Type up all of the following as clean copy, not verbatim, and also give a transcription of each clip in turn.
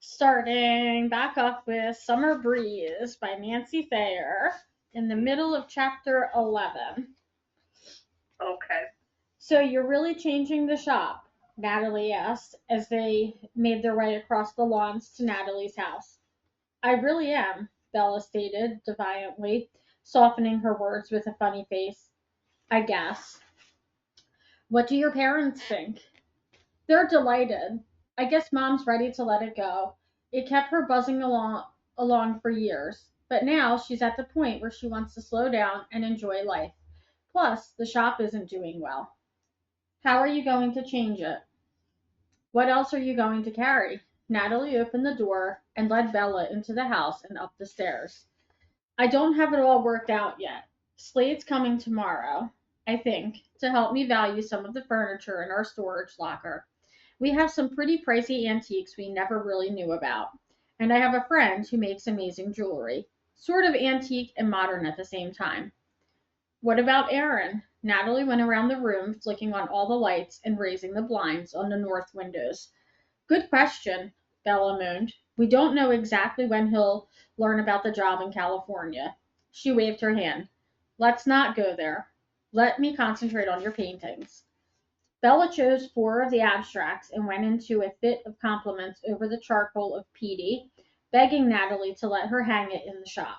Starting back up with Summer Breeze by Nancy Thayer in the middle of chapter 11. Okay. So you're really changing the shop? Natalie asked as they made their way across the lawns to Natalie's house. I really am, Bella stated defiantly, softening her words with a funny face. I guess. What do your parents think? They're delighted. I guess Mom's ready to let it go. It kept her buzzing along for years, but now she's at the point where she wants to slow down and enjoy life. Plus, the shop isn't doing well. How are you going to change it? What else are you going to carry? Natalie opened the door and led Bella into the house and up the stairs. I don't have it all worked out yet. Slade's coming tomorrow, I think, to help me value some of the furniture in our storage locker. We have some pretty pricey antiques we never really knew about. And I have a friend who makes amazing jewelry, sort of antique and modern at the same time. What about Aaron? Natalie went around the room, flicking on all the lights and raising the blinds on the north windows. Good question, Bella moaned. We don't know exactly when he'll learn about the job in California. She waved her hand. Let's not go there. Let me concentrate on your paintings. Bella chose four of the abstracts and went into a fit of compliments over the charcoal of Petey, begging Natalie to let her hang it in the shop.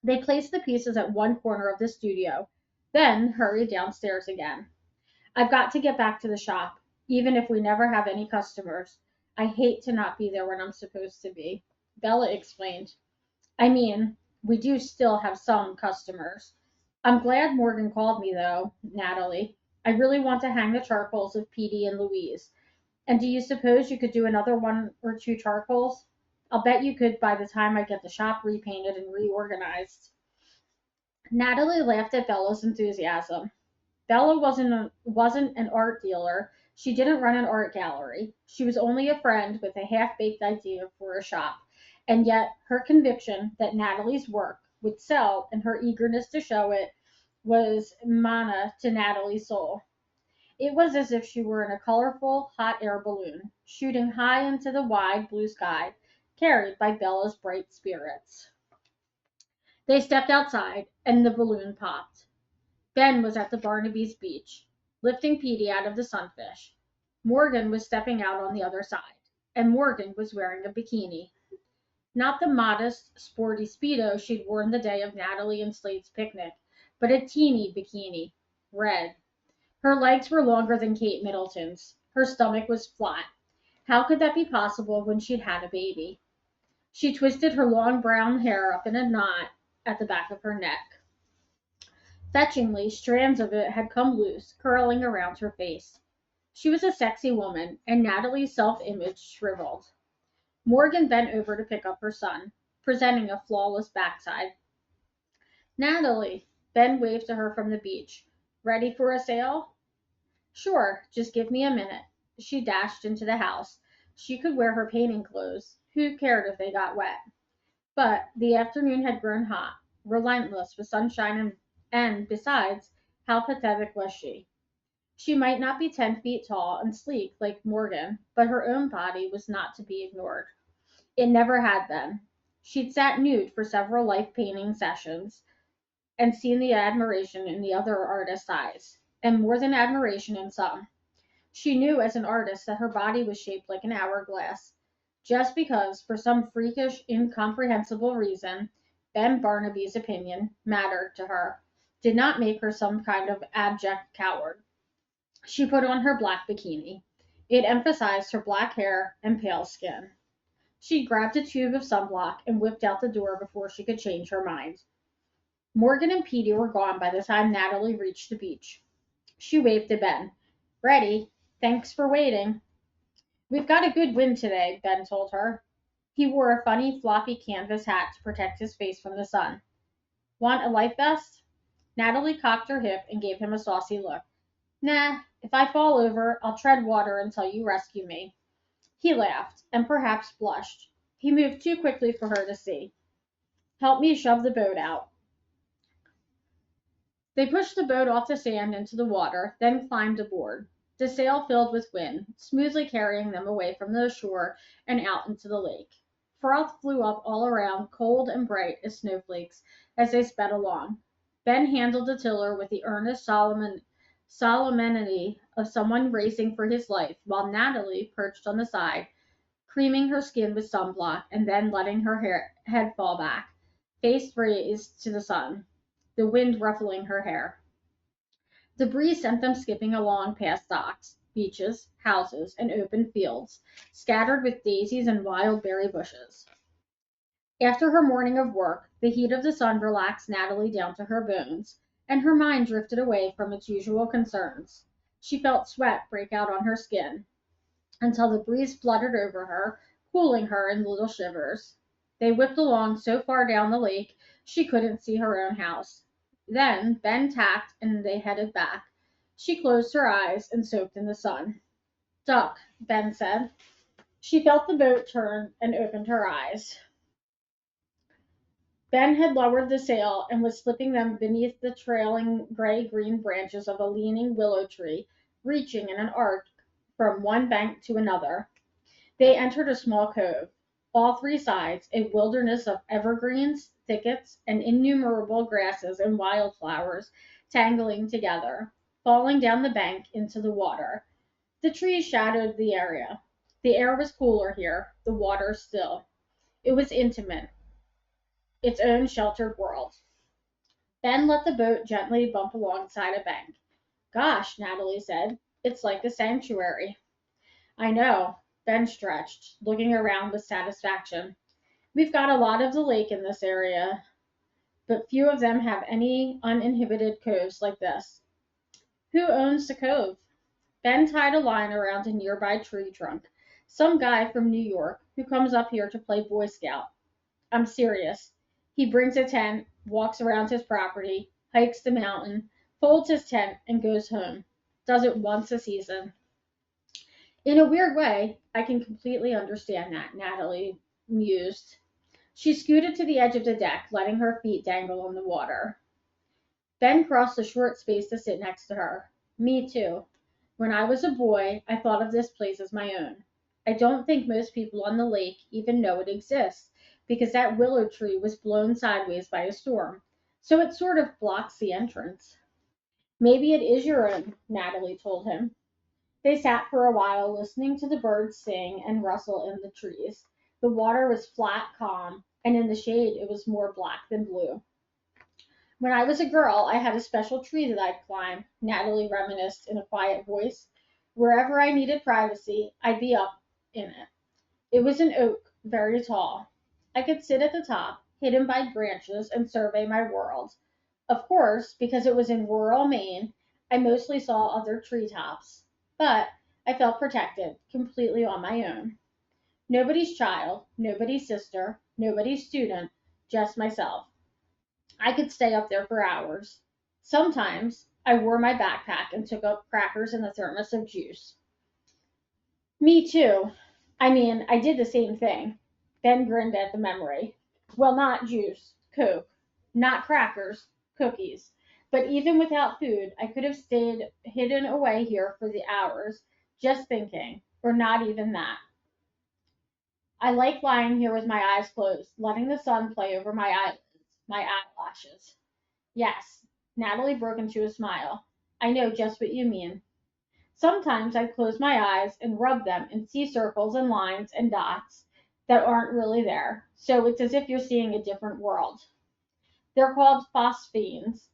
They placed the pieces at one corner of the studio, then hurried downstairs again. I've got to get back to the shop, even if we never have any customers. I hate to not be there when I'm supposed to be. Bella explained. I mean, we do still have some customers. I'm glad Morgan called me, though, Natalie. I really want to hang the charcoals of Petey and Louise. And do you suppose you could do another one or two charcoals? I'll bet you could by the time I get the shop repainted and reorganized. Natalie laughed at Bella's enthusiasm. Bella wasn't an art dealer. She didn't run an art gallery. She was only a friend with a half-baked idea for a shop. And yet her conviction that Natalie's work would sell and her eagerness to show it was manna to Natalie's soul. It was as if she were in a colorful hot air balloon, shooting high into the wide blue sky, carried by Bella's bright spirits. They stepped outside, and the balloon popped. Ben was at the Barnaby's beach, lifting Petey out of the sunfish. Morgan was stepping out on the other side, and Morgan was wearing a bikini. Not the modest, sporty Speedo she'd worn the day of Natalie and Slade's picnic, but a teeny bikini, red. Her legs were longer than Kate Middleton's. Her stomach was flat. How could that be possible when she'd had a baby? She twisted her long brown hair up in a knot at the back of her neck. Fetchingly, strands of it had come loose, curling around her face. She was a sexy woman, and Natalie's self-image shriveled. Morgan bent over to pick up her son, presenting a flawless backside. Natalie, Ben waved to her from the beach. Ready for a sail? Sure, just give me a minute. She dashed into the house. She could wear her painting clothes. Who cared if they got wet? But the afternoon had grown hot, relentless with sunshine, and besides, how pathetic was she? She might not be 10 feet tall and sleek like Morgan, but her own body was not to be ignored. It never had been. She'd sat nude for several life painting sessions and seen the admiration in the other artist's eyes, and more than admiration in some. She knew as an artist that her body was shaped like an hourglass, just because, for some freakish, incomprehensible reason, Ben Barnaby's opinion mattered to her, did not make her some kind of abject coward. She put on her black bikini. It emphasized her black hair and pale skin. She grabbed a tube of sunblock and whipped out the door before she could change her mind. Morgan and Petey were gone by the time Natalie reached the beach. She waved to Ben. Ready? Thanks for waiting. We've got a good wind today, Ben told her. He wore a funny floppy canvas hat to protect his face from the sun. Want a life vest? Natalie cocked her hip and gave him a saucy look. Nah, if I fall over, I'll tread water until you rescue me. He laughed, and perhaps blushed. He moved too quickly for her to see. Help me shove the boat out. They pushed the boat off the sand into the water, then climbed aboard. The sail filled with wind, smoothly carrying them away from the shore and out into the lake. Froth flew up all around, cold and bright as snowflakes, as they sped along. Ben handled the tiller with the earnest solemnity of someone racing for his life, while Natalie perched on the side, creaming her skin with sunblock and then letting her head fall back, face raised to the sun, the wind ruffling her hair. The breeze sent them skipping along past docks, beaches, houses, and open fields, scattered with daisies and wild berry bushes. After her morning of work, the heat of the sun relaxed Natalie down to her bones, and her mind drifted away from its usual concerns. She felt sweat break out on her skin, until the breeze fluttered over her, cooling her in little shivers. They whipped along so far down the lake she couldn't see her own house. Then Ben tacked and they headed back. She closed her eyes and soaked in the sun. Duck, Ben said. She felt the boat turn and opened her eyes. Ben had lowered the sail and was slipping them beneath the trailing gray-green branches of a leaning willow tree, reaching in an arc from one bank to another. They entered a small cove. All three sides, a wilderness of evergreens, thickets, and innumerable grasses and wildflowers tangling together, falling down the bank into the water. The trees shadowed the area. The air was cooler here, the water still. It was intimate, its own sheltered world. Ben let the boat gently bump alongside a bank. Gosh, Natalie said, it's like a sanctuary. I know, Ben stretched, looking around with satisfaction. We've got a lot of the lake in this area, but few of them have any uninhibited coves like this. Who owns the cove? Ben tied a line around a nearby tree trunk. Some guy from New York who comes up here to play Boy Scout. I'm serious. He brings a tent, walks around his property, hikes the mountain, folds his tent, and goes home. Does it once a season. In a weird way, I can completely understand that, Natalie mused. She scooted to the edge of the deck, letting her feet dangle in the water. Ben crossed the short space to sit next to her. Me too. When I was a boy, I thought of this place as my own. I don't think most people on the lake even know it exists, because that willow tree was blown sideways by a storm, so it sort of blocks the entrance. Maybe it is your own, Natalie told him. They sat for a while, listening to the birds sing and rustle in the trees. The water was flat, calm, and in the shade it was more black than blue. When I was a girl, I had a special tree that I'd climb, Natalie reminisced in a quiet voice. Wherever I needed privacy, I'd be up in it. It was an oak, very tall. I could sit at the top, hidden by branches, and survey my world. Of course, because it was in rural Maine, I mostly saw other treetops. But I felt protected, completely on my own. Nobody's child, nobody's sister, nobody's student, just myself. I could stay up there for hours. Sometimes I wore my backpack and took up crackers and a thermos of juice. Me too. I mean, I did the same thing. Ben grinned at the memory. Well, not juice, Coke. Not crackers, cookies. But even without food, I could have stayed hidden away here for the hours, just thinking, or not even that. I like lying here with my eyes closed, letting the sun play over my eyelids, my eyelashes. Yes, Natalie broke into a smile. I know just what you mean. Sometimes I close my eyes and rub them and see circles and lines and dots that aren't really there. So it's as if you're seeing a different world. They're called phosphenes.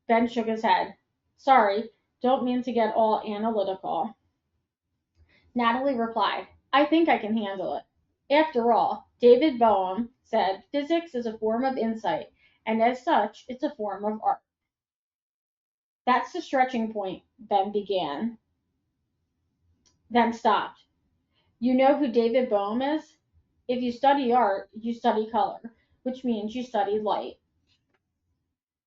Ben shook his head. Sorry, don't mean to get all analytical. Natalie replied, I think I can handle it. After all, David Bohm said physics is a form of insight, and as such, it's a form of art. That's the stretching point, Ben began, then stopped. You know who David Bohm is? If you study art, you study color, which means you study light,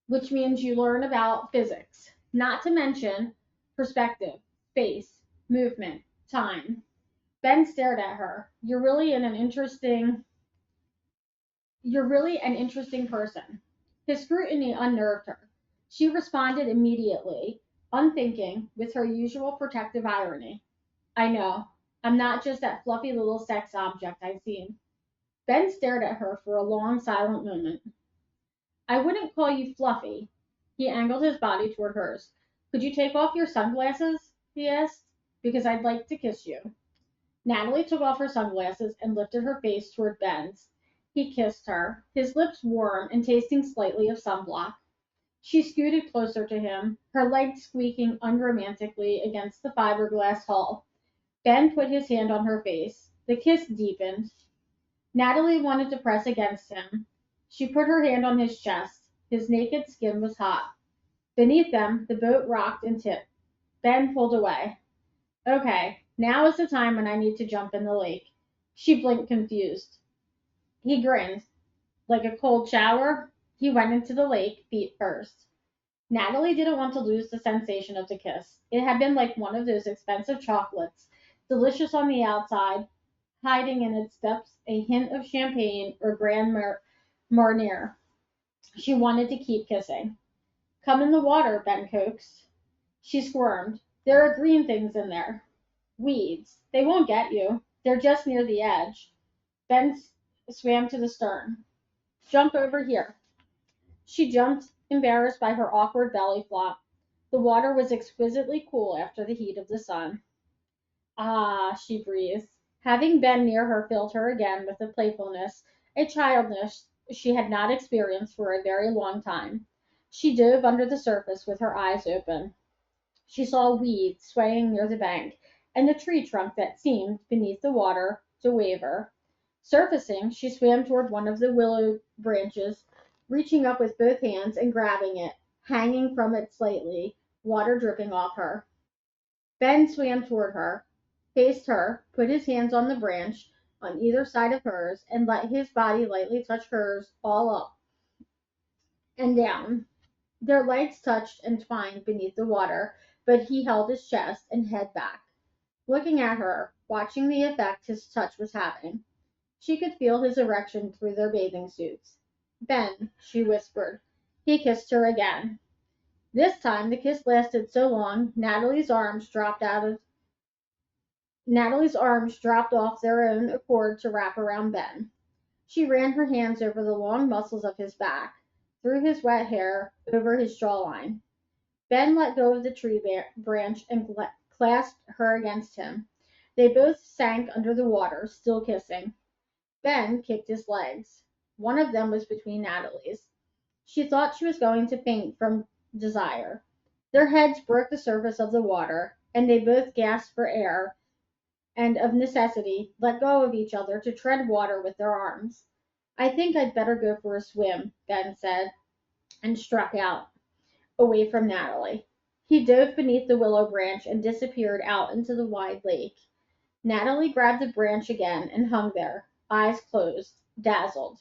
which means you learn about physics, not to mention perspective, space, movement, time. Ben stared at her. You're really an interesting person. His scrutiny unnerved her. She responded immediately. unthinking, with her usual protective irony. I know. I'm not just that fluffy little sex object I've seen. Ben stared at her for a long, silent moment. I wouldn't call you fluffy. He angled his body toward hers. Could you take off your sunglasses? He asked. Because I'd like to kiss you. Natalie took off her sunglasses and lifted her face toward Ben's. He kissed her, his lips warm and tasting slightly of sunblock. She scooted closer to him, her legs squeaking unromantically against the fiberglass hull. Ben put his hand on her face. The kiss deepened. Natalie wanted to press against him. She put her hand on his chest. His naked skin was hot. Beneath them, the boat rocked and tipped. Ben pulled away. Okay, now is the time when I need to jump in the lake. She blinked confused. He grinned. Like a cold shower, he went into the lake, feet first. Natalie didn't want to lose the sensation of the kiss. It had been like one of those expensive chocolates, delicious on the outside, hiding in its depths a hint of champagne or Marnier. She wanted to keep kissing. Come in the water, Ben coaxed. She squirmed. There are green things in there. Weeds. They won't get you. They're just near the edge. Ben swam to the stern. Jump over here. She jumped, embarrassed by her awkward belly flop. The water was exquisitely cool after the heat of the sun. Ah, she breathed. Having been near her filled her again with a playfulness, a childishness she had not experienced for a very long time. She dove under the surface with her eyes open. She saw weeds swaying near the bank, and the tree trunk that seemed, beneath the water, to waver. Surfacing, she swam toward one of the willow branches, reaching up with both hands and grabbing it, hanging from it slightly, water dripping off her. Ben swam toward her, faced her, put his hands on the branch on either side of hers, and let his body lightly touch hers all up and down. Their legs touched and twined beneath the water, but he held his chest and head back, looking at her, watching the effect his touch was having. She could feel his erection through their bathing suits. Ben, she whispered. He kissed her again. This time the kiss lasted so long Natalie's arms dropped off their own accord to wrap around Ben. She ran her hands over the long muscles of his back, through his wet hair, over his jawline. Ben let go of the tree branch and clasped her against him. They both sank under the water, still kissing. Ben kicked his legs. One of them was between Natalie's. She thought she was going to faint from desire. Their heads broke the surface of the water, and they both gasped for air and, of necessity, let go of each other to tread water with their arms. I think I'd better go for a swim, Ben said, and struck out, away from Natalie. He dove beneath the willow branch and disappeared out into the wide lake. Natalie grabbed the branch again and hung there, eyes closed, dazzled.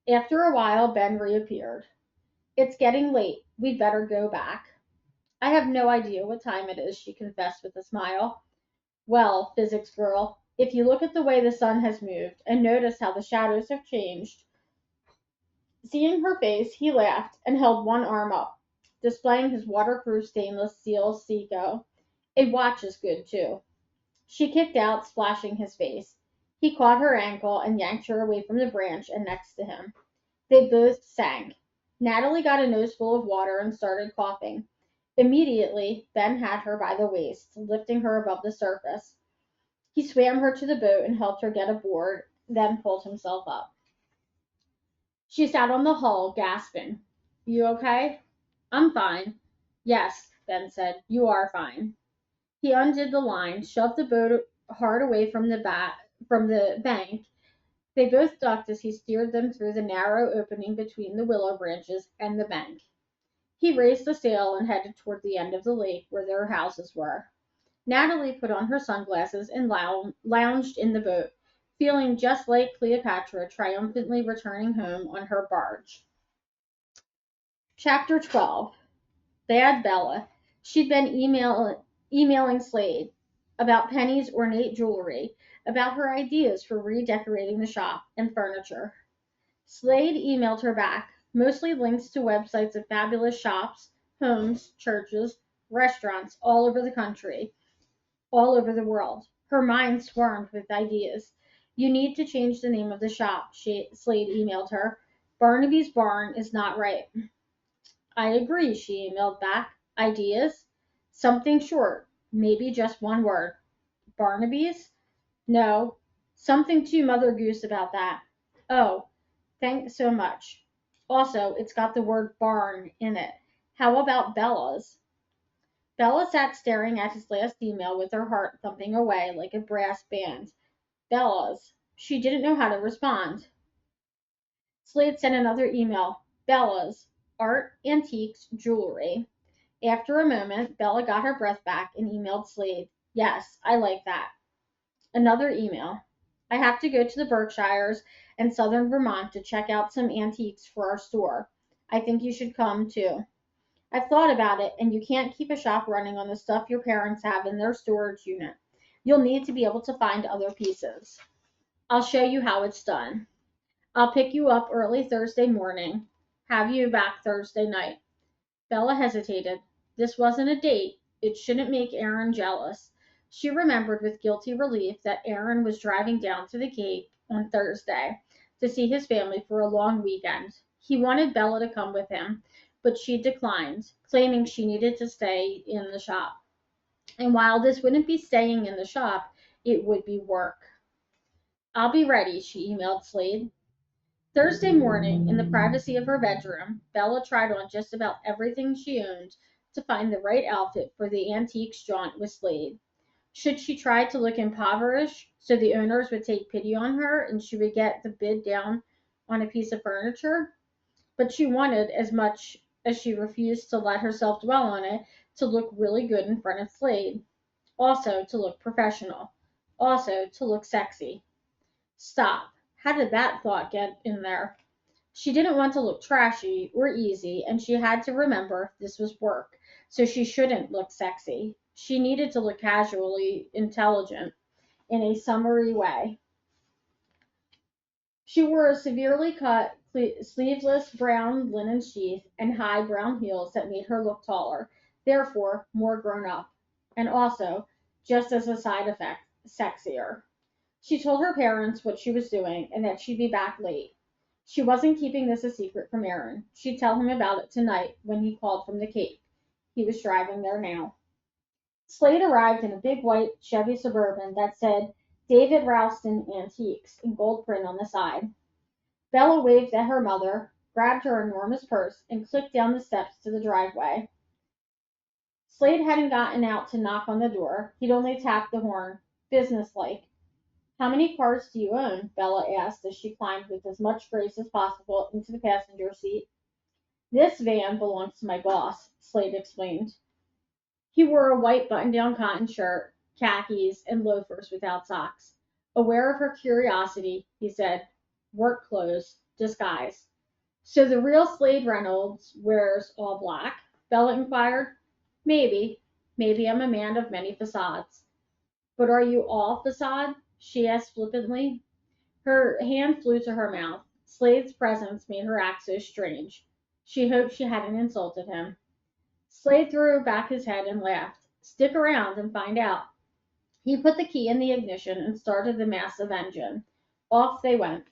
After a while, Ben reappeared. It's getting late. We'd better go back. I have no idea what time it is, she confessed with a smile. Well, physics girl, if you look at the way the sun has moved and notice how the shadows have changed. Seeing her face, he laughed and held one arm up, displaying his waterproof stainless steel Seiko. A watch is good, too. She kicked out, splashing his face. He caught her ankle and yanked her away from the branch and next to him. They both sank. Natalie got a noseful of water and started coughing. Immediately, Ben had her by the waist, lifting her above the surface. He swam her to the boat and helped her get aboard, then pulled himself up. She sat on the hull, gasping. You okay? I'm fine. Yes, Ben said. You are fine. He undid the line, shoved the boat hard away from the bank. They both ducked as he steered them through the narrow opening between the willow branches and the bank. He raised the sail and headed toward the end of the lake where their houses were. Natalie put on her sunglasses and lounged in the boat, feeling just like Cleopatra triumphantly returning home on her barge. Chapter 12. Bad Bella. She'd been emailing Slade about Penny's ornate jewelry, about her ideas for redecorating the shop and furniture. Slade emailed her back, mostly links to websites of fabulous shops, homes, churches, restaurants all over the country, all over the world. Her mind swarmed with ideas. You need to change the name of the shop, Slade emailed her. Barnaby's Barn is not right. I agree, she emailed back. Ideas? Something short, maybe just one word. Barnaby's? No. Something to Mother Goose about that. Oh, thanks so much. Also, it's got the word barn in it. How about Bella's? Bella sat staring at his last email with her heart thumping away like a brass band. Bella's. She didn't know how to respond. Slade sent another email. Bella's. Art, antiques, jewelry. After a moment, Bella got her breath back and emailed Slade. Yes, I like that. Another email. I have to go to the Berkshires and southern Vermont to check out some antiques for our store. I think you should come too. I've thought about it, and you can't keep a shop running on the stuff your parents have in their storage unit. You'll need to be able to find other pieces. I'll show you how it's done. I'll pick you up early Thursday morning. Have you back Thursday night. Bella hesitated. This wasn't a date. It shouldn't make Aaron jealous. She remembered with guilty relief that Aaron was driving down to the Cape on Thursday to see his family for a long weekend. He wanted Bella to come with him, but she declined, claiming she needed to stay in the shop. And while this wouldn't be staying in the shop, it would be work. I'll be ready, she emailed Slade. Thursday morning, in the privacy of her bedroom, Bella tried on just about everything she owned to find the right outfit for the antiques jaunt with Slade. Should she try to look impoverished so the owners would take pity on her and she would get the bid down on a piece of furniture? But she wanted, as much as she refused to let herself dwell on it, to look really good in front of Slade. Also to look professional. Also to look sexy. Stop. How did that thought get in there? She didn't want to look trashy or easy, and she had to remember this was work, so she shouldn't look sexy. She needed to look casually intelligent in a summary way. She wore a severely cut, sleeveless brown linen sheath and high brown heels that made her look taller, therefore more grown up, and also, just as a side effect, sexier. She told her parents what she was doing and that she'd be back late. She wasn't keeping this a secret from Aaron. She'd tell him about it tonight when he called from the Cape. He was driving there now. Slade arrived in a big white Chevy Suburban that said David Ralston Antiques in gold print on the side. Bella waved at her mother, grabbed her enormous purse, and clicked down the steps to the driveway. Slade hadn't gotten out to knock on the door. He'd only tapped the horn, businesslike. How many cars do you own? Bella asked as she climbed with as much grace as possible into the passenger seat. This van belongs to my boss, Slade explained. He wore a white button-down cotton shirt, khakis, and loafers without socks. Aware of her curiosity, he said, work clothes, disguise. So the real Slade Reynolds wears all black? Bella inquired. Maybe. Maybe I'm a man of many facades. But are you all facade? She asked flippantly. Her hand flew to her mouth. Slade's presence made her act so strange. She hoped she hadn't insulted him. Slade threw back his head and laughed. Stick around and find out. He put the key in the ignition and started the massive engine. Off they went.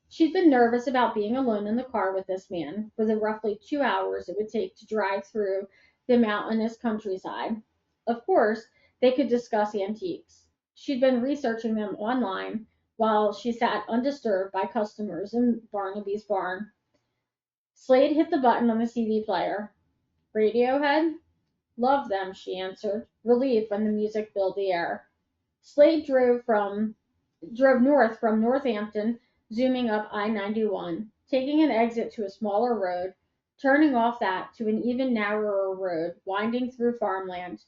She'd been nervous about being alone in the car with this man for the roughly 2 hours it would take to drive through the mountainous countryside. Of course, they could discuss antiques. She'd been researching them online while she sat undisturbed by customers in Barnaby's barn. Slade hit the button on the CD player. Radiohead? Love them, she answered, relieved when the music filled the air. Slade drove north from Northampton, zooming up I-91, taking an exit to a smaller road, turning off that to an even narrower road winding through farmland.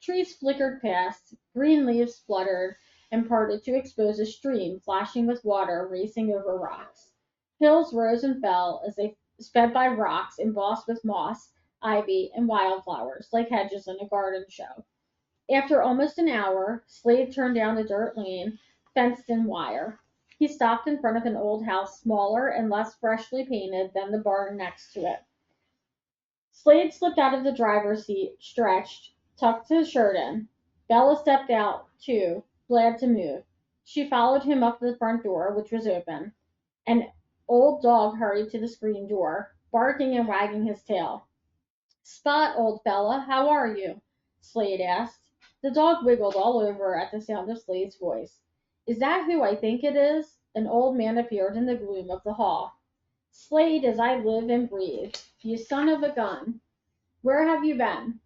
Trees flickered past, green leaves fluttered and parted to expose a stream flashing with water racing over rocks. Hills rose and fell as they sped by rocks embossed with moss, ivy, and wildflowers, like hedges in a garden show. After almost an hour, Slade turned down a dirt lane, fenced in wire. He stopped in front of an old house smaller and less freshly painted than the barn next to it. Slade slipped out of the driver's seat, stretched, tucked his shirt in. Bella stepped out, too, glad to move. She followed him up to the front door, which was open. An old dog hurried to the screen door, barking and wagging his tail. "Spot, old fella, how are you?" Slade asked. The dog wiggled all over at the sound of Slade's voice. "Is that who I think it is?" An old man appeared in the gloom of the hall. "Slade, as I live and breathe, you son of a gun. Where have you been?"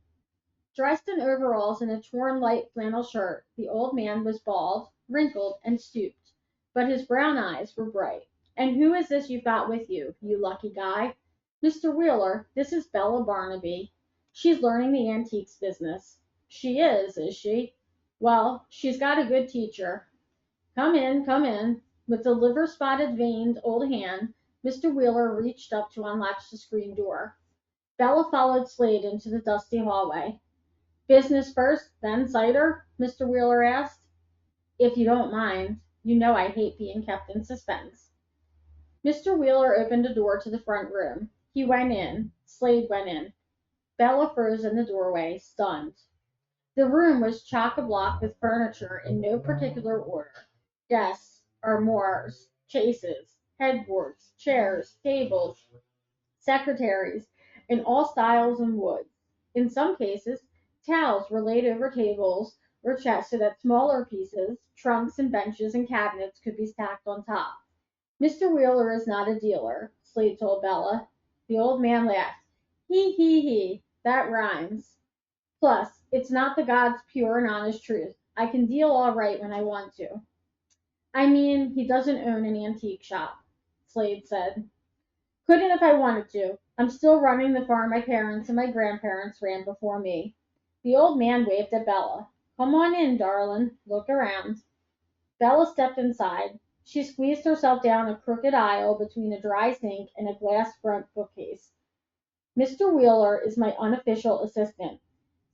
Dressed in overalls and a torn light flannel shirt, the old man was bald, wrinkled, and stooped, but his brown eyes were bright. "And who is this you've got with you, you lucky guy?" "Mr. Wheeler, this is Bella Barnaby. She's learning the antiques business." "She is she? Well, she's got a good teacher. Come in, come in." With the liver-spotted veined old hand, Mr. Wheeler reached up to unlatch the screen door. Bella followed Slade into the dusty hallway. "Business first, then cider?" Mr. Wheeler asked. "If you don't mind. You know I hate being kept in suspense." Mr. Wheeler opened a door to the front room. He went in. Slade went in. Bella froze in the doorway, stunned. The room was chock-a-block with furniture in no particular order: desks, armoires, chases, headboards, chairs, tables, secretaries, in all styles and woods. In some cases, towels were laid over tables or chests so that smaller pieces, trunks and benches and cabinets could be stacked on top. "Mr. Wheeler is not a dealer," Slade told Bella. The old man laughed. He, that rhymes. Plus, it's not the God's pure and honest truth. I can deal all right when I want to." "I mean, he doesn't own an antique shop," Slade said. "Couldn't if I wanted to. I'm still running the farm my parents and my grandparents ran before me." The old man waved at Bella. "Come on in, darlin'. Look around." Bella stepped inside. She squeezed herself down a crooked aisle between a dry sink and a glass front bookcase. "Mr. Wheeler is my unofficial assistant."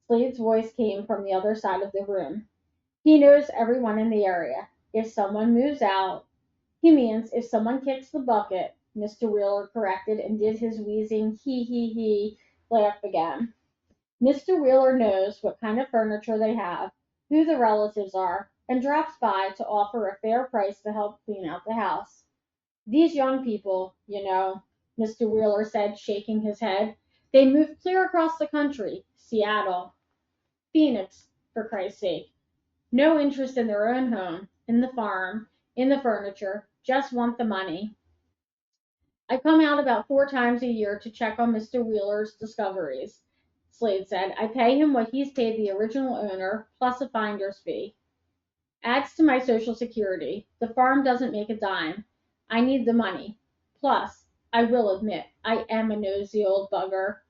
Slade's voice came from the other side of the room. "He knows everyone in the area. If someone moves out—" "He means if someone kicks the bucket," Mr. Wheeler corrected and did his wheezing he laugh again. "Mr. Wheeler knows what kind of furniture they have, who the relatives are, and drops by to offer a fair price to help clean out the house. These young people, you know," Mr. Wheeler said, shaking his head, "they move clear across the country, Seattle, Phoenix, for Christ's sake. No interest in their own home, in the farm, in the furniture, just want the money. I come out about 4 times a year to check on Mr. Wheeler's discoveries," Slade said. "I pay him what he's paid the original owner, plus a finder's fee. Adds to my Social Security. The farm doesn't make a dime. I need the money. Plus, I will admit, I am a nosy old bugger.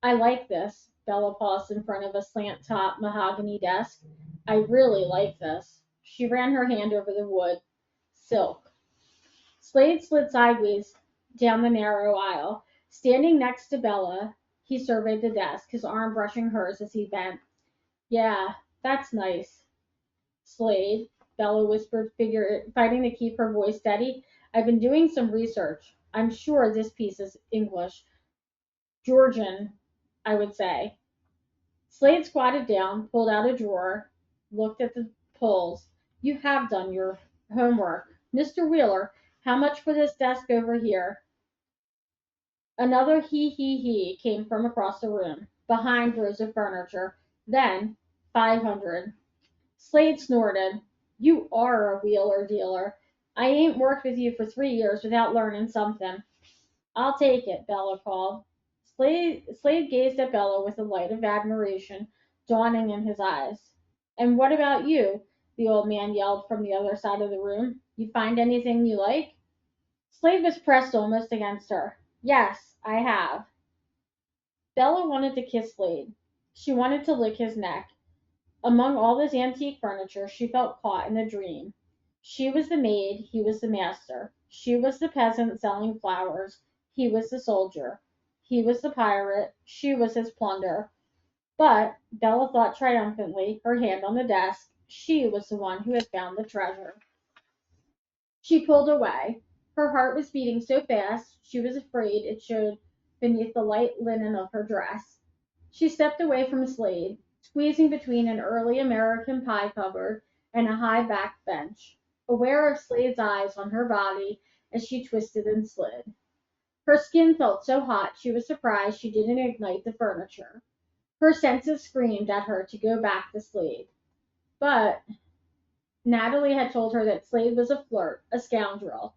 I like this." Bella paused in front of a slant-top mahogany desk. "I really like this." She ran her hand over the wood. "Silk." Slade slid sideways down the narrow aisle. Standing next to Bella, he surveyed the desk, his arm brushing hers as he bent. "Yeah, that's nice, Slade," Bella whispered, fighting to keep her voice steady. "I've been doing some research. I'm sure this piece is English. Georgian, I would say." Slade squatted down, pulled out a drawer, looked at the pulls. "You have done your homework. Mr. Wheeler, how much for this desk over here?" Another he came from across the room, behind rows of furniture. Then, 500. Slade snorted. "You are a Wheeler dealer. I ain't worked with you for 3 years without learning something." "I'll take it," Bella called. Slade gazed at Bella with a light of admiration dawning in his eyes. "And what about you?" the old man yelled from the other side of the room. "You find anything you like?" Slade was pressed almost against her. "Yes, I have." Bella wanted to kiss Slade. She wanted to lick his neck. Among all this antique furniture she felt caught in a dream. She was the maid, he was the master. She was the peasant selling flowers, he was the soldier. He was the pirate, she was his plunder. But, Bella thought triumphantly, her hand on the desk, she was the one who had found the treasure. She pulled away. Her heart was beating so fast she was afraid it should. beneath the light linen of her dress. She stepped away from Slade, squeezing between an early American pie cupboard and a high backed bench, aware of Slade's eyes on her body as she twisted and slid. Her skin felt so hot she was surprised she didn't ignite the furniture. Her senses screamed at her to go back to Slade. But Natalie had told her that Slade was a flirt, a scoundrel,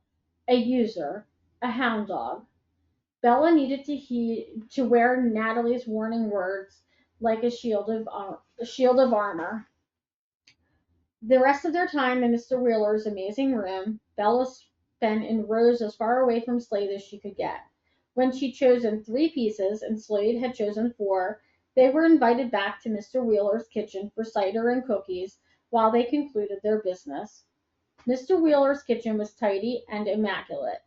a user, a hound dog. Bella needed to wear Natalie's warning words like a shield of armor. The rest of their time in Mr. Wheeler's amazing room, Bella spent in rows as far away from Slade as she could get. When she'd chosen 3 pieces and Slade had chosen 4, they were invited back to Mr. Wheeler's kitchen for cider and cookies while they concluded their business. Mr. Wheeler's kitchen was tidy and immaculate.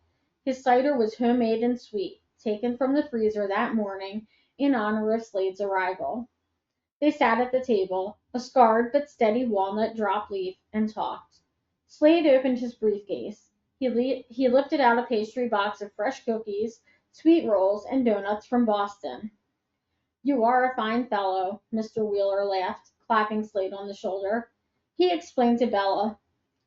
His cider was homemade and sweet, taken from the freezer that morning in honor of Slade's arrival. They sat at the table, a scarred but steady walnut drop leaf, and talked. Slade opened his briefcase. He lifted out a pastry box of fresh cookies, sweet rolls, and donuts from Boston. You are a fine fellow, Mr. Wheeler laughed, clapping Slade on the shoulder. He explained to Bella,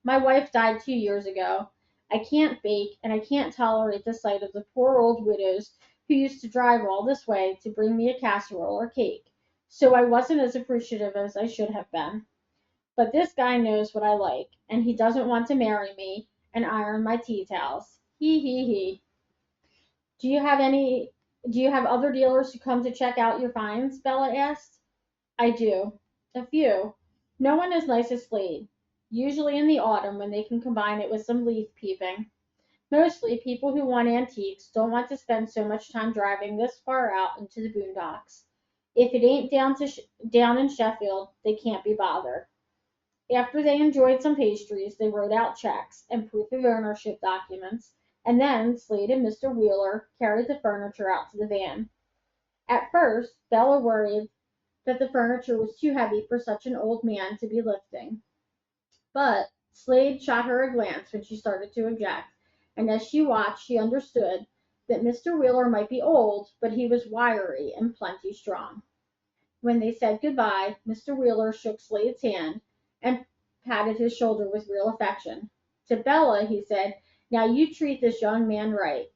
my wife died 2 years ago. I can't bake, and I can't tolerate the sight of the poor old widows who used to drive all this way to bring me a casserole or cake, so I wasn't as appreciative as I should have been. But this guy knows what I like, and he doesn't want to marry me and iron my tea towels. He he he. Do you have any do you have other dealers who come to check out your finds? Bella asked. I do. A few. No one as nice as Slade. Usually in the autumn when they can combine it with some leaf peeping. Mostly people who want antiques don't want to spend so much time driving this far out into the boondocks. If it ain't down in Sheffield, they can't be bothered. After they enjoyed some pastries, they wrote out checks and proof of ownership documents, and then Slade and Mr. Wheeler carried the furniture out to the van. At first, Bella worried that the furniture was too heavy for such an old man to be lifting. But Slade shot her a glance when she started to object, and as she watched, she understood that Mr. Wheeler might be old, but he was wiry and plenty strong. When they said goodbye, Mr. Wheeler shook Slade's hand and patted his shoulder with real affection. To Bella, he said, now you treat this young man right.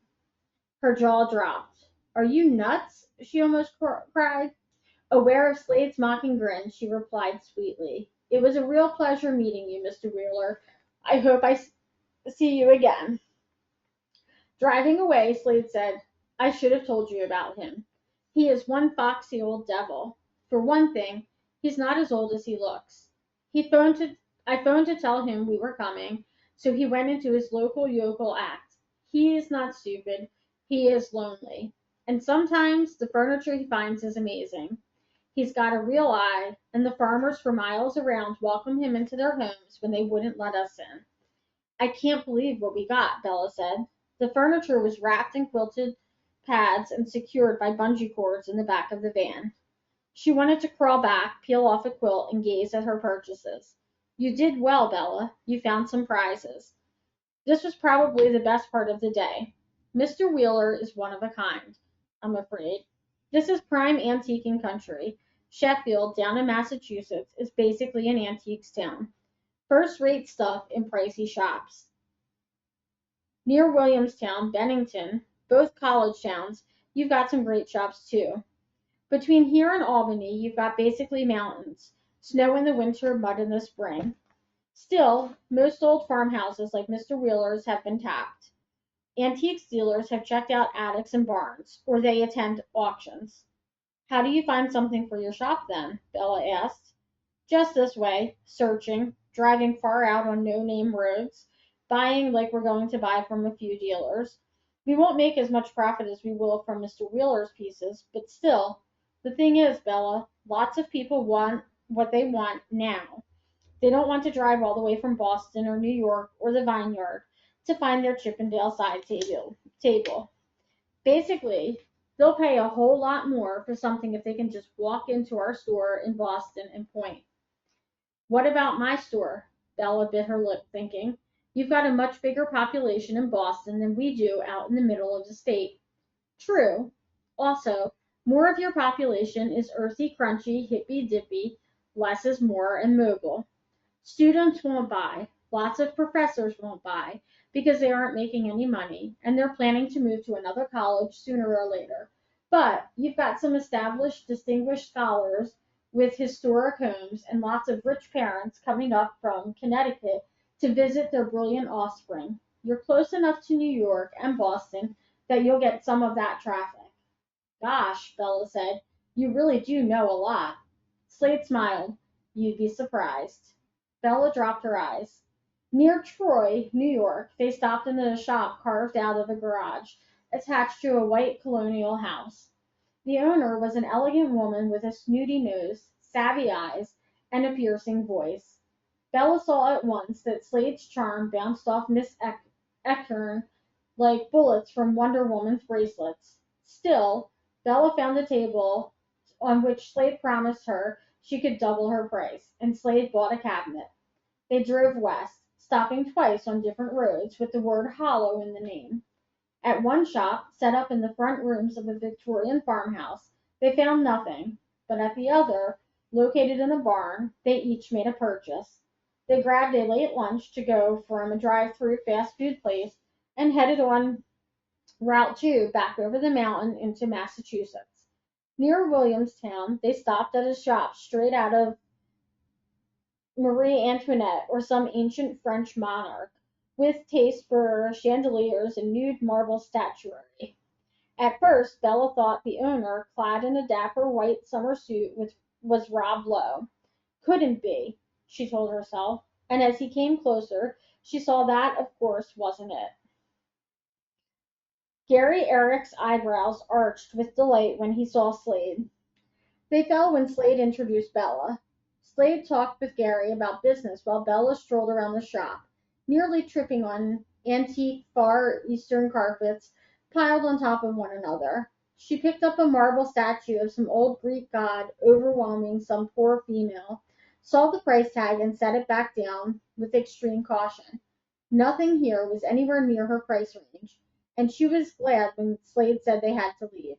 Her jaw dropped. Are you nuts? She almost cried. Aware of Slade's mocking grin, she replied sweetly, it was a real pleasure meeting you, Mr. Wheeler. I hope see you again. Driving away, Slade said, I should have told you about him. He is one foxy old devil. For one thing, he's not as old as he looks. I phoned to tell him we were coming, so he went into his local yokel act. He is not stupid. He is lonely. And sometimes the furniture he finds is amazing. He's got a real eye, and the farmers for miles around welcome him into their homes when they wouldn't let us in. I can't believe what we got, Bella said. The furniture was wrapped in quilted pads and secured by bungee cords in the back of the van. She wanted to crawl back, peel off a quilt, and gaze at her purchases. You did well, Bella. You found some prizes. This was probably the best part of the day. Mr. Wheeler is one of a kind, I'm afraid. This is prime antiquing country. Sheffield, down in Massachusetts, is basically an antiques town. First rate stuff in pricey shops. Near Williamstown, Bennington, both college towns, you've got some great shops too. Between here and Albany, you've got basically mountains. Snow in the winter, mud in the spring. Still, most old farmhouses like Mr. Wheeler's have been tapped. Antiques dealers have checked out attics and barns, or they attend auctions. How do you find something for your shop then? Bella asked. Just this way, searching, driving far out on no-name roads, buying like we're going to buy from a few dealers. We won't make as much profit as we will from Mr. Wheeler's pieces, but still, the thing is, Bella, lots of people want what they want now. They don't want to drive all the way from Boston or New York or the Vineyard to find their Chippendale side table. Basically, they'll pay a whole lot more for something if they can just walk into our store in Boston and point. What about my store? Bella bit her lip, thinking. You've got a much bigger population in Boston than we do out in the middle of the state. True. Also, more of your population is earthy, crunchy, hippy dippy, less is more, and mobile. Students won't buy. Lots of professors won't buy because they aren't making any money and they're planning to move to another college sooner or later. But you've got some established, distinguished scholars with historic homes and lots of rich parents coming up from Connecticut to visit their brilliant offspring. You're close enough to New York and Boston that you'll get some of that traffic. Gosh, Bella said, you really do know a lot. Slade smiled. You'd be surprised. Bella dropped her eyes. Near Troy, New York, they stopped in a shop carved out of a garage, attached to a white colonial house. The owner was an elegant woman with a snooty nose, savvy eyes, and a piercing voice. Bella saw at once that Slade's charm bounced off Miss Eckern like bullets from Wonder Woman's bracelets. Still, Bella found a table on which Slade promised her she could double her price, and Slade bought a cabinet. They drove west, stopping twice on different roads with the word "Hollow" in the name. At one shop, set up in the front rooms of a Victorian farmhouse, they found nothing, but at the other, located in a barn, they each made a purchase. They grabbed a late lunch to go from a drive-through fast food place and headed on Route 2 back over the mountain into Massachusetts. Near Williamstown, they stopped at a shop straight out of Marie Antoinette or some ancient French monarch, with taste for chandeliers and nude marble statuary. At first Bella thought the owner, clad in a dapper white summer suit, was Rob Lowe. Couldn't be, she told herself, and as he came closer, she saw that, of course, wasn't it. Gary Eric's eyebrows arched with delight when he saw Slade. They fell when Slade introduced Bella. Slade talked with Gary about business while Bella strolled around the shop, nearly tripping on antique Far Eastern carpets piled on top of one another. She picked up a marble statue of some old Greek god overwhelming some poor female, saw the price tag, and set it back down with extreme caution. Nothing here was anywhere near her price range, and she was glad when Slade said they had to leave.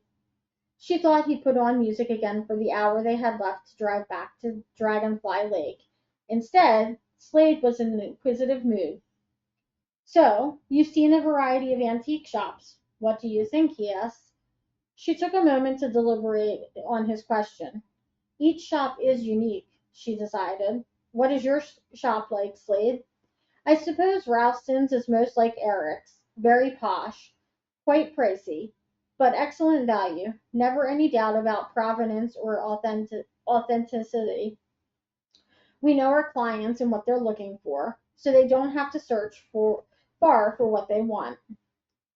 She thought he'd put on music again for the hour they had left to drive back to Dragonfly Lake. Instead, Slade was in an inquisitive mood. So, you've seen a variety of antique shops. What do you think? He asked. She took a moment to deliberate on his question. Each shop is unique, she decided. What is your shop like, Slade? I suppose Ralston's is most like Eric's, very posh, quite pricey, but excellent value. Never any doubt about provenance or authenticity. We know our clients and what they're looking for, so they don't have to search for far for what they want.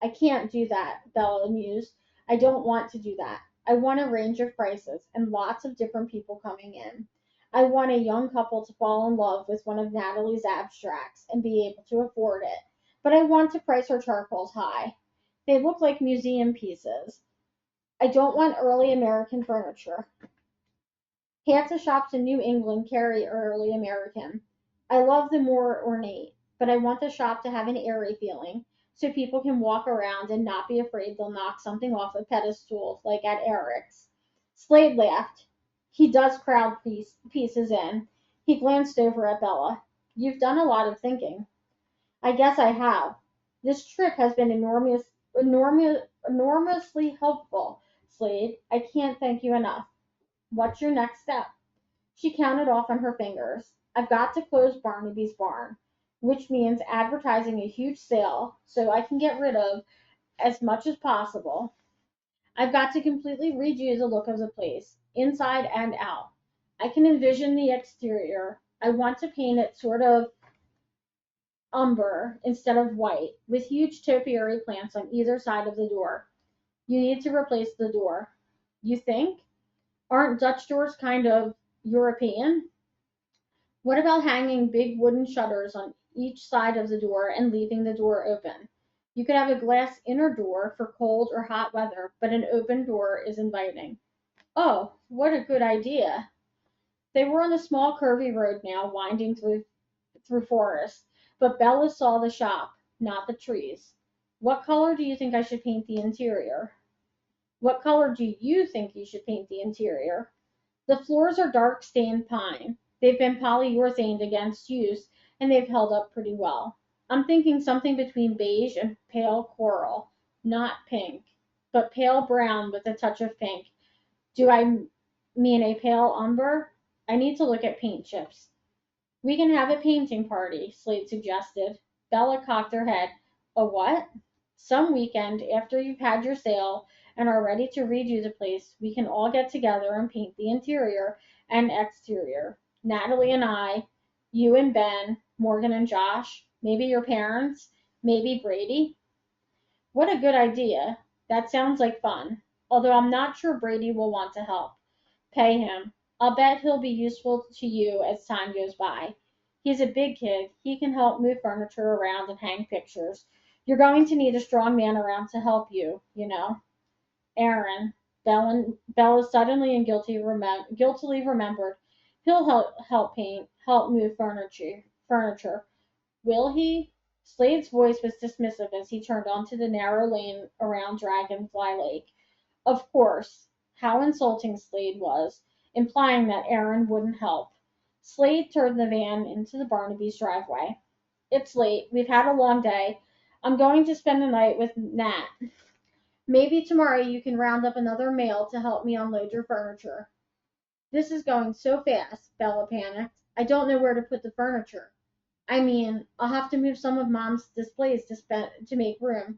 I can't do that, Bella mused. I don't want to do that. I want a range of prices and lots of different people coming in. I want a young couple to fall in love with one of Natalie's abstracts and be able to afford it. But I want to price her charcoals high. They look like museum pieces. I don't want early American furniture. Half the shops in New England carry early American. I love the more ornate, but I want the shop to have an airy feeling, so people can walk around and not be afraid they'll knock something off a pedestal like at Eric's. Slade laughed. He does crowd pieces in. He glanced over at Bella. You've done a lot of thinking. I guess I have. This trip has been enormously helpful, Slade. I can't thank you enough. What's your next step? She counted off on her fingers. I've got to close Barnaby's barn, which means advertising a huge sale so I can get rid of as much as possible. I've got to completely redo the look of the place, inside and out. I can envision the exterior. I want to paint it sort of umber instead of white, with huge topiary plants on either side of the door. You need to replace the door. You think? Aren't Dutch doors kind of European? What about hanging big wooden shutters on each side of the door and leaving the door open? You could have a glass inner door for cold or hot weather, but an open door is inviting. Oh, what a good idea. They were on a small curvy road now, winding through forest, but Bella saw the shop, not the trees. What color do you think I should paint the interior? What color do you think you should paint the interior? The floors are dark stained pine. They've been polyurethaned against use and they've held up pretty well. I'm thinking something between beige and pale coral, not pink, but pale brown with a touch of pink. Do I mean a pale umber? I need to look at paint chips. We can have a painting party, Slade suggested. Bella cocked her head. A what? Some weekend after you've had your sale and are ready to redo the place, we can all get together and paint the interior and exterior. Natalie and I, you and Ben, Morgan and Josh, maybe your parents, maybe Brady. What a good idea. That sounds like fun. Although I'm not sure Brady will want to help. Pay him. I'll bet he'll be useful to you as time goes by. He's a big kid. He can help move furniture around and hang pictures. You're going to need a strong man around to help you, you know. Aaron. Bella suddenly and guiltily remembered. He'll help paint, help move furniture. Will he? Slade's voice was dismissive as he turned onto the narrow lane around Dragonfly Lake. Of course. How insulting Slade was, implying that Aaron wouldn't help. Slade turned the van into the Barnaby's driveway. It's late. We've had a long day. I'm going to spend the night with Nat. Maybe tomorrow you can round up another male to help me unload your furniture. This is going so fast, Bella panicked. I don't know where to put the furniture. I mean, I'll have to move some of Mom's displays to make room.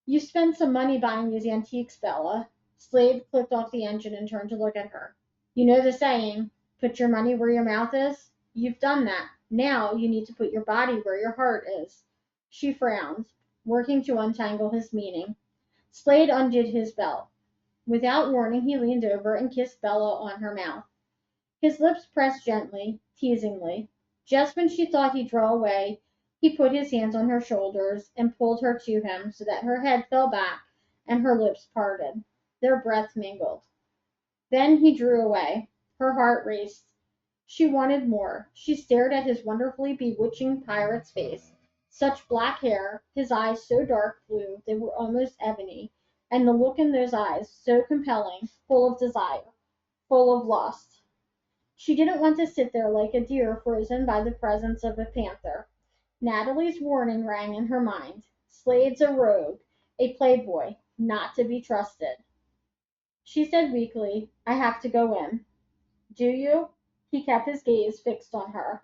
You spent some money buying these antiques, Bella. Slade clicked off the engine and turned to look at her. You know the saying, put your money where your mouth is? You've done that. Now you need to put your body where your heart is. She frowned, working to untangle his meaning. Slade undid his belt. Without warning, he leaned over and kissed Bella on her mouth. His lips pressed gently, teasingly. Just when she thought he'd draw away, he put his hands on her shoulders and pulled her to him so that her head fell back and her lips parted. Their breath mingled. Then he drew away. Her heart raced. She wanted more. She stared at his wonderfully bewitching pirate's face. Such black hair, his eyes so dark blue they were almost ebony, and the look in those eyes so compelling, full of desire, full of lust. She didn't want to sit there like a deer frozen by the presence of a panther. Natalie's warning rang in her mind. Slade's a rogue, a playboy, not to be trusted. She said weakly, I have to go in. Do you? He kept his gaze fixed on her.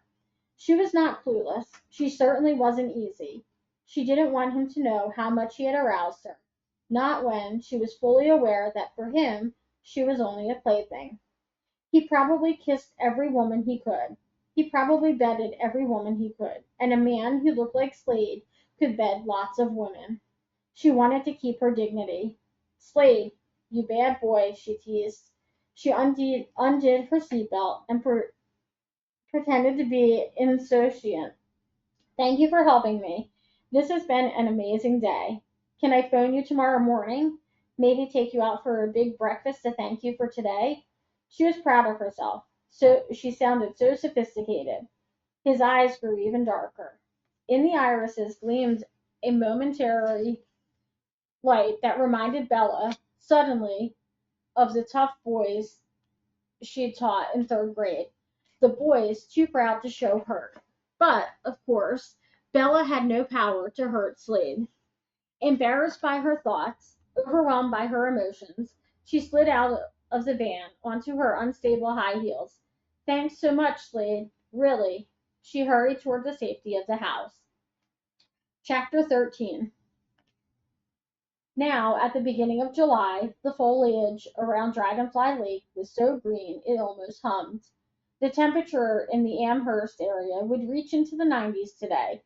She was not clueless. She certainly wasn't easy. She didn't want him to know how much he had aroused her, not when she was fully aware that for him she was only a plaything. He probably kissed every woman he could. He probably bedded every woman he could. And a man who looked like Slade could bed lots of women. She wanted to keep her dignity. Slade, you bad boy, she teased. She undid her seatbelt and pretended to be insouciant. Thank you for helping me. This has been an amazing day. Can I phone you tomorrow morning? Maybe take you out for a big breakfast to thank you for today? She was proud of herself. So she sounded so sophisticated. His eyes grew even darker. In the irises gleamed a momentary light that reminded Bella suddenly of the tough boys she'd taught in third grade. The boys too proud to show hurt. But, of course, Bella had no power to hurt Slade. Embarrassed by her thoughts, overwhelmed by her emotions, she slid out of the van onto her unstable high heels. Thanks so much, Slade. Really. She hurried toward the safety of the house. Chapter 13. Now, at the beginning of July, the foliage around Dragonfly Lake was so green it almost hummed. The temperature in the Amherst area would reach into the 90s today,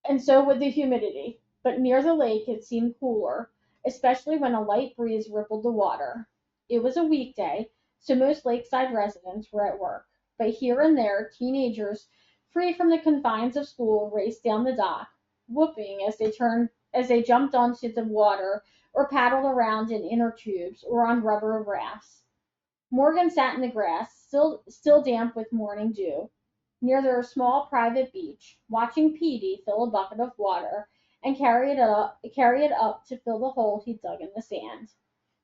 and so would the humidity, but near the lake it seemed cooler, especially when a light breeze rippled the water. It was a weekday, so most lakeside residents were at work, but here and there teenagers, free from the confines of school, raced down the dock, whooping as they jumped onto the water or paddled around in inner tubes or on rubber rafts. Morgan sat in the grass, still damp with morning dew, near their small private beach, watching Petey fill a bucket of water and carry it up to fill the hole he dug in the sand.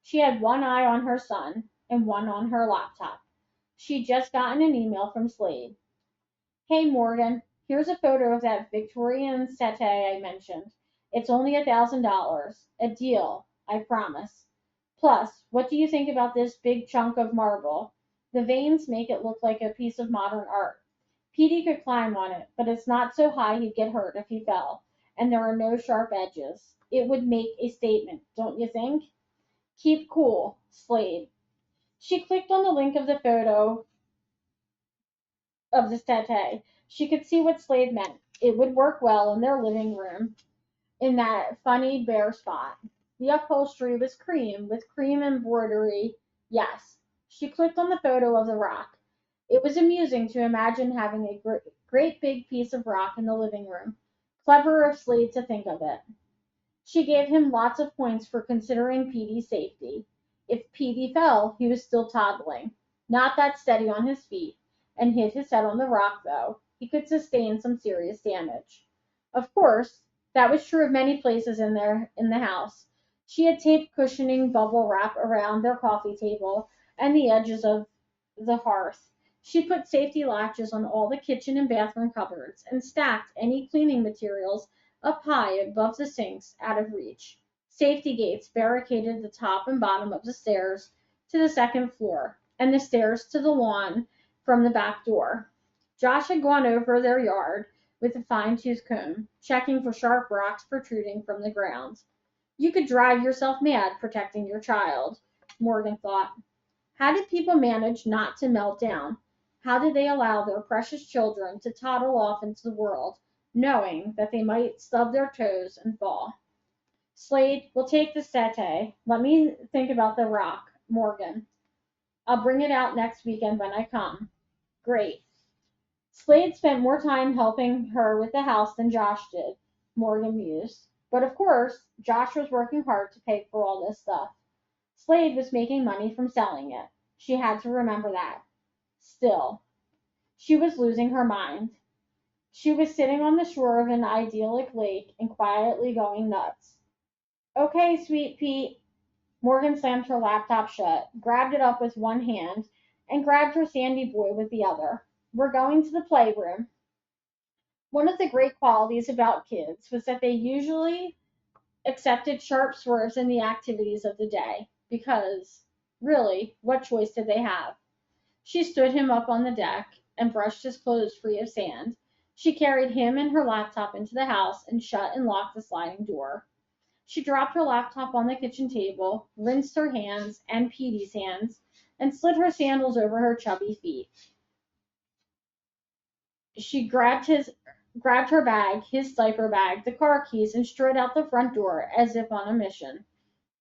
She had one eye on her son and one on her laptop. She'd just gotten an email from Slade. Hey Morgan, here's a photo of that Victorian settee I mentioned. It's only $1,000. A deal, I promise. Plus, what do you think about this big chunk of marble? The veins make it look like a piece of modern art. Petey could climb on it, but it's not so high he'd get hurt if he fell, and there are no sharp edges. It would make a statement, don't you think? Keep cool, Slade. She clicked on the link of the photo of the settee. She could see what Slade meant. It would work well in their living room in that funny bare spot. The upholstery was cream, with cream embroidery. Yes. She clicked on the photo of the rock. It was amusing to imagine having a great big piece of rock in the living room. Clever of Slade to think of it. She gave him lots of points for considering Petey's safety. If Petey fell, he was still toddling, not that steady on his feet, and hit his head on the rock, though, he could sustain some serious damage. Of course, that was true of many places in the house. She had taped cushioning bubble wrap around their coffee table and the edges of the hearth. She put safety latches on all the kitchen and bathroom cupboards and stacked any cleaning materials up high above the sinks, out of reach. Safety gates barricaded the top and bottom of the stairs to the second floor, and the stairs to the lawn from the back door. Josh had gone over their yard with a fine-tooth comb, checking for sharp rocks protruding from the ground. You could drive yourself mad protecting your child, Morgan thought. How did people manage not to melt down? How did they allow their precious children to toddle off into the world, knowing that they might stub their toes and fall? Slade, we'll take the settee. Let me think about the rock, Morgan. I'll bring it out next weekend when I come. Great. Slade spent more time helping her with the house than Josh did, Morgan mused. But of course, Josh was working hard to pay for all this stuff. Slade was making money from selling it. She had to remember that. Still, she was losing her mind. She was sitting on the shore of an idyllic lake and quietly going nuts. Okay, sweet Pete. Morgan slammed her laptop shut, grabbed it up with one hand, and grabbed her sandy boy with the other. We're going to the playroom. One of the great qualities about kids was that they usually accepted sharp swerves in the activities of the day, because, really, what choice did they have? She stood him up on the deck and brushed his clothes free of sand. She carried him and her laptop into the house and shut and locked the sliding door. She dropped her laptop on the kitchen table, rinsed her hands and Petey's hands, and slid her sandals over her chubby feet. She grabbed her bag, his diaper bag, the car keys, and strode out the front door as if on a mission.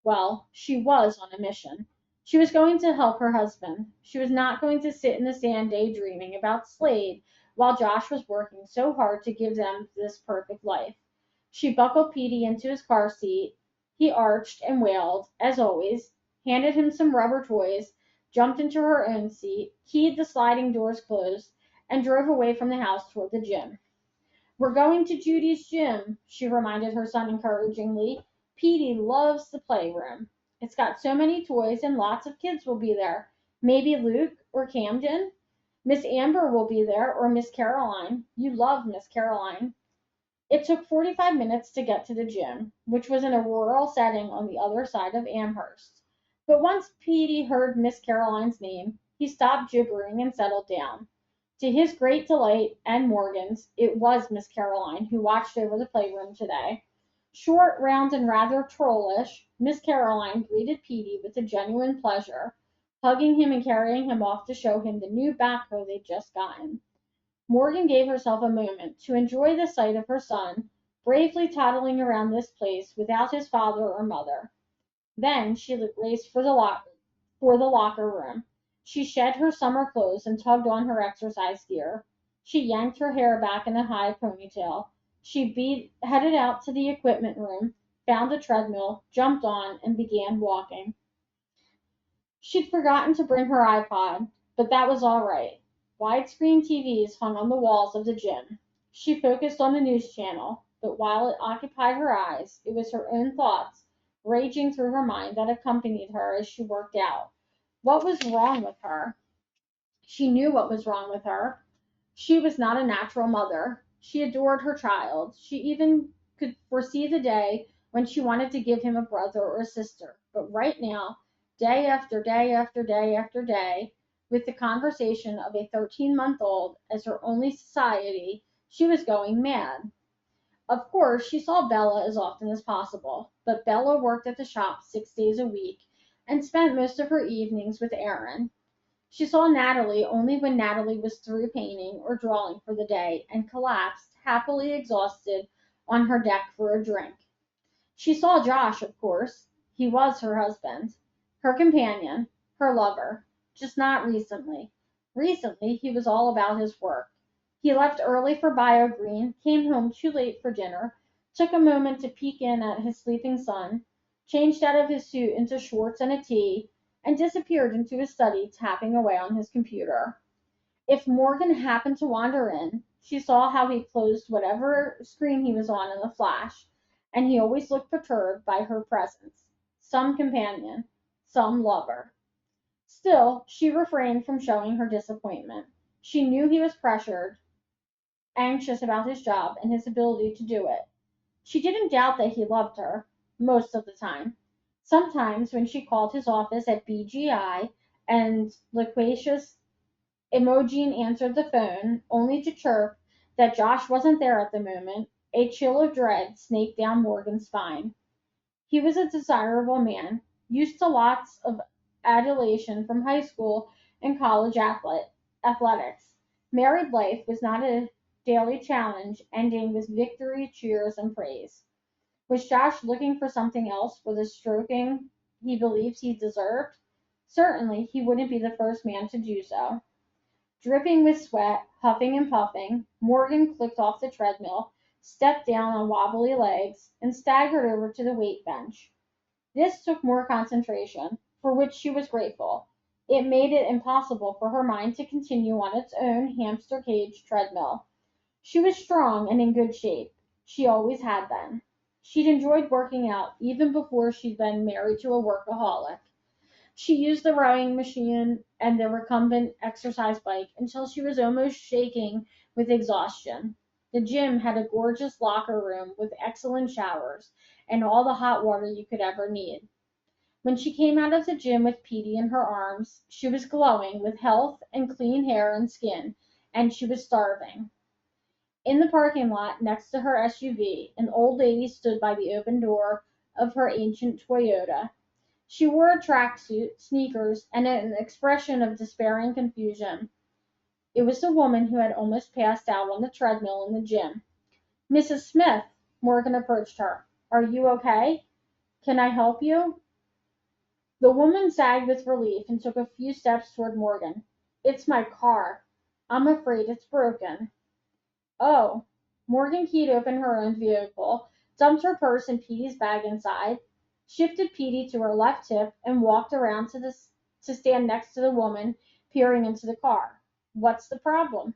Well, she was on a mission. She was going to help her husband. She was not going to sit in the sand daydreaming about Slade while Josh was working so hard to give them this perfect life. She buckled Petey into his car seat. He arched and wailed, as always, handed him some rubber toys, jumped into her own seat, keyed the sliding doors closed, and drove away from the house toward the gym. We're going to Judy's gym, she reminded her son encouragingly. Petey loves the playroom. It's got so many toys and lots of kids will be there. Maybe Luke or Camden. Miss Amber will be there or Miss Caroline. You love Miss Caroline. It took 45 minutes to get to the gym, which was in a rural setting on the other side of Amherst. But once Petey heard Miss Caroline's name, he stopped gibbering and settled down. To his great delight and Morgan's, it was Miss Caroline who watched over the playroom today. Short, round, and rather trollish, Miss Caroline greeted Petey with a genuine pleasure, hugging him and carrying him off to show him the new backhoe they'd just gotten. Morgan gave herself a moment to enjoy the sight of her son bravely toddling around this place without his father or mother. Then she raced for the locker room. She shed her summer clothes and tugged on her exercise gear. She yanked her hair back in a high ponytail. Headed out to the equipment room, found a treadmill, jumped on, and began walking. She'd forgotten to bring her iPod, but that was all right. Widescreen TVs hung on the walls of the gym. She focused on the news channel. but while it occupied her eyes, it was her own thoughts raging through her mind that accompanied her as she worked out. What was wrong with her? She knew what was wrong with her. She was not a natural mother. She adored her child. She even could foresee the day when she wanted to give him a brother or a sister. But right now, day after day after day after day, with the conversation of a 13-month-old as her only society, she was going mad. Of course, she saw Bella as often as possible, but Bella worked at the shop 6 days a week and spent most of her evenings with Aaron. She saw Natalie only when Natalie was through painting or drawing for the day and collapsed, happily exhausted, on her deck for a drink. She saw Josh, of course. He was her husband, her companion, her lover, just not recently. Recently, he was all about his work. He left early for BioGreen, came home too late for dinner, took a moment to peek in at his sleeping son, changed out of his suit into shorts and a tee, and disappeared into his study, tapping away on his computer. If Morgan happened to wander in, she saw how he closed whatever screen he was on in a flash, and he always looked perturbed by her presence. Some companion, some lover. Still, she refrained from showing her disappointment. She knew he was pressured, anxious about his job and his ability to do it. She didn't doubt that he loved her, most of the time. Sometimes, when she called his office at BGI and loquacious Imogen answered the phone, only to chirp that Josh wasn't there at the moment, a chill of dread snaked down Morgan's spine. He was a desirable man, used to lots of adulation from high school and college athletics. Married life was not a daily challenge, ending with victory cheers and praise. Was Josh looking for something else for the stroking he believes he deserved? Certainly he wouldn't be the first man to do so. Dripping with sweat, huffing and puffing, Morgan clicked off the treadmill, stepped down on wobbly legs, and staggered over to the weight bench. This took more concentration, for which she was grateful. It made it impossible for her mind to continue on its own hamster cage treadmill. She was strong and in good shape. She always had been. She'd enjoyed working out even before she'd been married to a workaholic. She used the rowing machine and the recumbent exercise bike until she was almost shaking with exhaustion. The gym had a gorgeous locker room with excellent showers and all the hot water you could ever need. When she came out of the gym with Petey in her arms, she was glowing with health and clean hair and skin, and she was starving. In the parking lot next to her SUV, an old lady stood by the open door of her ancient Toyota. She wore a tracksuit, sneakers, and an expression of despairing confusion. It was the woman who had almost passed out on the treadmill in the gym. "Mrs. Smith," Morgan approached her. "Are you okay? Can I help you?" The woman sagged with relief and took a few steps toward Morgan. "It's my car. I'm afraid it's broken." "Oh." Morgan keyed open her own vehicle, dumped her purse and Petey's bag inside, shifted Petey to her left hip, and walked around to stand next to the woman, peering into the car. "What's the problem?"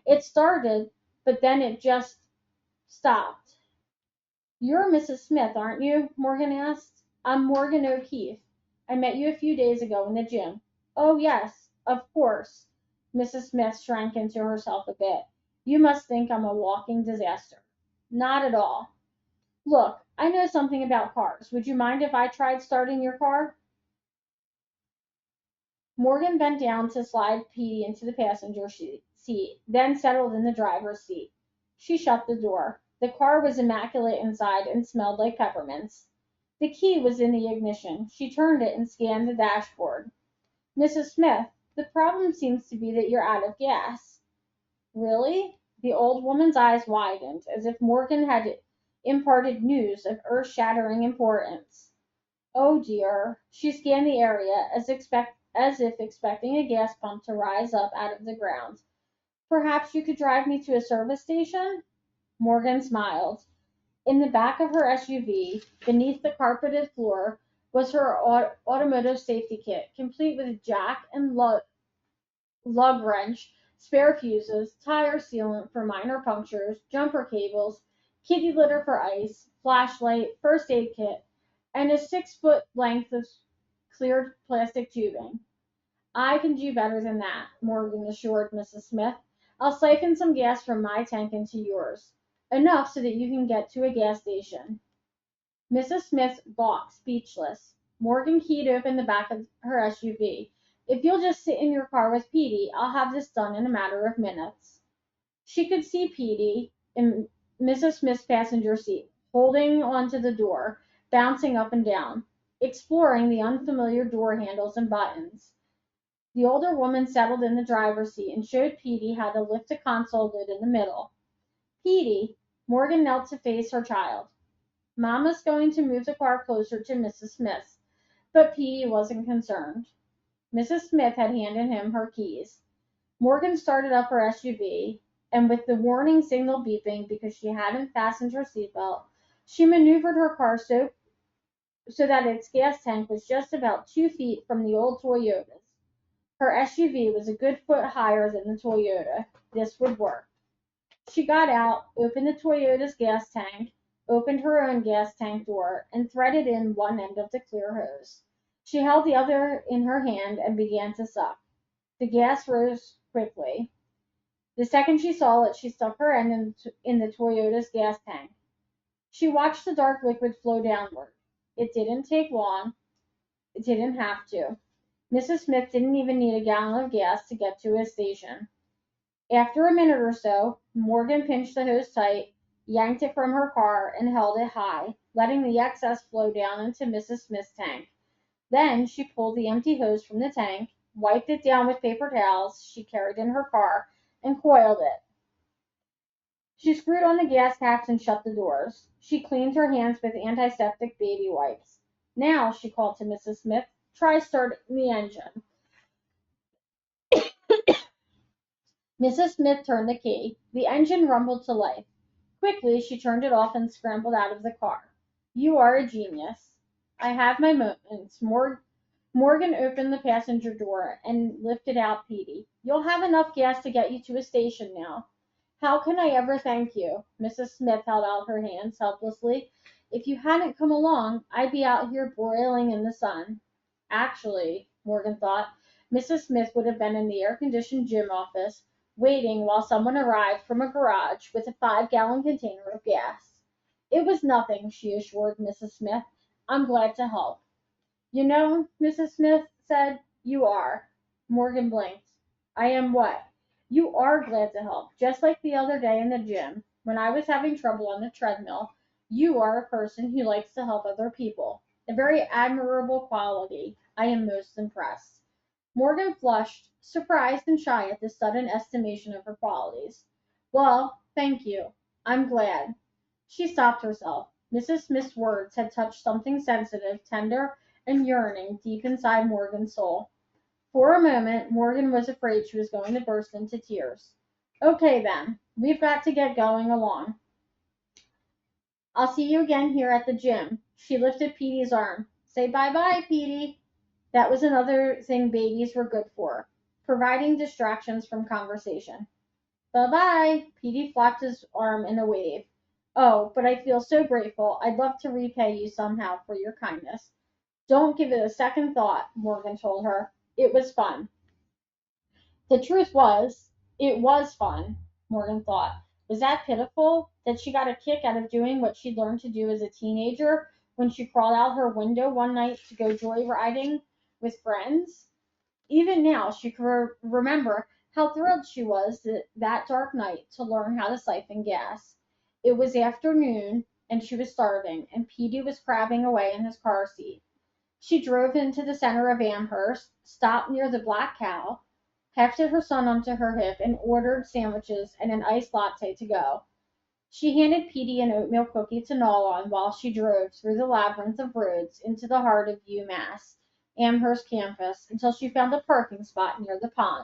"It started, but then it just stopped." "You're Mrs. Smith, aren't you?" Morgan asked. "I'm Morgan O'Keefe. I met you a few days ago in the gym." "Oh, yes, of course." Mrs. Smith shrank into herself a bit. "You must think I'm a walking disaster." "Not at all. Look, I know something about cars. Would you mind if I tried starting your car?" Morgan bent down to slide Petey into the passenger seat, then settled in the driver's seat. She shut the door. The car was immaculate inside and smelled like peppermints. The key was in the ignition. She turned it and scanned the dashboard. "Mrs. Smith, the problem seems to be that you're out of gas." "Really?" The old woman's eyes widened, as if Morgan had imparted news of earth-shattering importance. "Oh, dear." She scanned the area, as if expecting a gas pump to rise up out of the ground. "Perhaps you could drive me to a service station?" Morgan smiled. In the back of her SUV, beneath the carpeted floor, was her automotive safety kit, complete with jack and lug wrench, spare fuses, tire sealant for minor punctures, jumper cables, kitty litter for ice, flashlight, first aid kit, and a 6 foot length of cleared plastic tubing. I can do better than that, Morgan assured Mrs. Smith. I'll siphon some gas from my tank into yours. Enough so that you can get to a gas station. Mrs. Smith balked, speechless. Morgan keyed open the back of her SUV. If you'll just sit in your car with Petey, I'll have this done in a matter of minutes. She could see Petey in Mrs. Smith's passenger seat, holding onto the door, bouncing up and down, exploring the unfamiliar door handles and buttons. The older woman settled in the driver's seat and showed Petey how to lift the console lid in the middle. Petey, Morgan knelt to face her child. Mama's going to move the car closer to Mrs. Smith's, but Petey wasn't concerned. Mrs. Smith had handed him her keys. Morgan started up her SUV, and with the warning signal beeping because she hadn't fastened her seatbelt, she maneuvered her car so that its gas tank was just about 2 feet from the old Toyota's. Her SUV was a good foot higher than the Toyota. This would work. She got out, opened the Toyota's gas tank, opened her own gas tank door, and threaded in one end of the clear hose. She held the other in her hand and began to suck. The gas rose quickly. The second she saw it, she stuck her end in the Toyota's gas tank. She watched the dark liquid flow downward. It didn't take long. It didn't have to. Mrs. Smith didn't even need a gallon of gas to get to a station. After a minute or so, Morgan pinched the hose tight, yanked it from her car, and held it high, letting the excess flow down into Mrs. Smith's tank. Then she pulled the empty hose from the tank, wiped it down with paper towels she carried in her car, and coiled it. She screwed on the gas caps and shut the doors. She cleaned her hands with antiseptic baby wipes. Now, she called to Mrs. Smith, try starting the engine. Mrs. Smith turned the key. The engine rumbled to life. Quickly she turned it off and scrambled out of the car. You are a genius. I have my moments. Morgan opened the passenger door and lifted out Petey. You'll have enough gas to get you to a station now. How can I ever thank you? Mrs. Smith held out her hands helplessly. If you hadn't come along, I'd be out here broiling in the sun. Actually, Morgan thought, Mrs. Smith would have been in the air-conditioned gym office, waiting while someone arrived from a garage with a 5-gallon container of gas. It was nothing, she assured Mrs. Smith. I'm glad to help. You know, Mrs. Smith said, you are. Morgan blinked. I am what? You are glad to help, just like the other day in the gym, when I was having trouble on the treadmill. You are a person who likes to help other people. A very admirable quality. I am most impressed. Morgan flushed, surprised and shy at this sudden estimation of her qualities. Well, thank you. I'm glad. She stopped herself. Mrs. Smith's words had touched something sensitive, tender, and yearning deep inside Morgan's soul. For a moment, Morgan was afraid she was going to burst into tears. Okay, then. We've got to get going along. I'll see you again here at the gym. She lifted Petey's arm. Say bye-bye, Petey. That was another thing babies were good for, providing distractions from conversation. Bye-bye. Petey flapped his arm in a wave. Oh, but I feel so grateful. I'd love to repay you somehow for your kindness. Don't give it a second thought, Morgan told her. It was fun. The truth was, it was fun, Morgan thought. Was that pitiful? That she got a kick out of doing what she'd learned to do as a teenager when she crawled out her window one night to go joyriding with friends? Even now, she could remember how thrilled she was that dark night to learn how to siphon gas. It was afternoon, and she was starving, and Petey was crabbing away in his car seat. She drove into the center of Amherst, stopped near the Black Cow, hefted her son onto her hip, and ordered sandwiches and an iced latte to go. She handed Petey an oatmeal cookie to gnaw on while she drove through the labyrinth of roads into the heart of UMass Amherst campus until she found a parking spot near the pond.